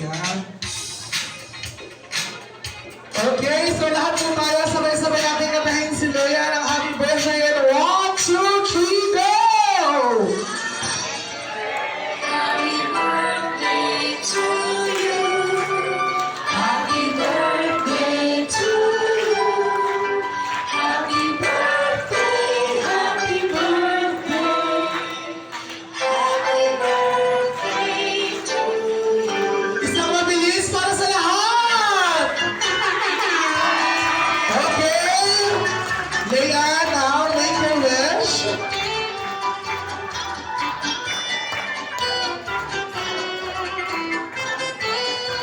Ayan. Okay, so lahat po tayo sabay-sabay natin katahin si Lea ng happy birthday and 1, 2, 3, go! Happy birthday to you. Happy birthday to you. Happy birthday, happy birthday. Happy birthday to you. Isang mabilis para sa lahat! Okay! Lea, now make your wish.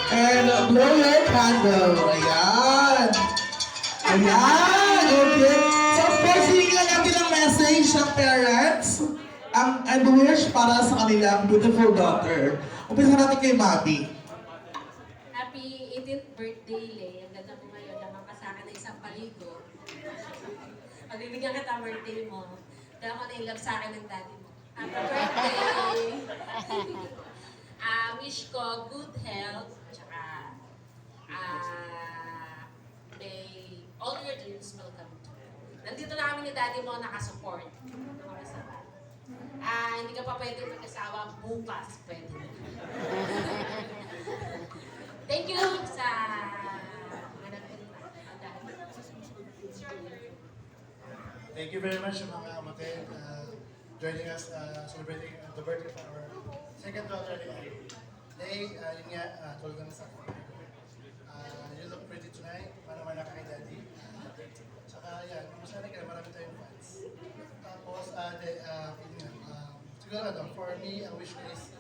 And blow your candle. Ayan. Ayan. Okay. So of course, hindi lang natin ang message ng parents and wish para sa kanilang beautiful daughter. Umpisa natin kay Mabi. Happy 18th birthday, Lay. Ang ganda mo ngayon. Naman ka sa akin na isang paligo. Pagbibigyan kita ang birthday mo. Dahil ako na-inlove sa akin ng daddy mo. Happy birthday! Wish ko good health. Tsaka, may all your dreams will come true. Nandito na kami ni daddy mo nakasupport. Hindi ka pa pwede mag-asawa bukas. Pwede. Thank you sa mga nagpunta. Thank you very much mga amatin joining us celebrating the birthday of our second daughter, Lay. Yun nga, tulad ng sa you look pretty tonight, mana-mana ka kay Daddy. Tsaka yan, masaya ka, marami tayong fans. Tapos, siguro for me, ang wish ko is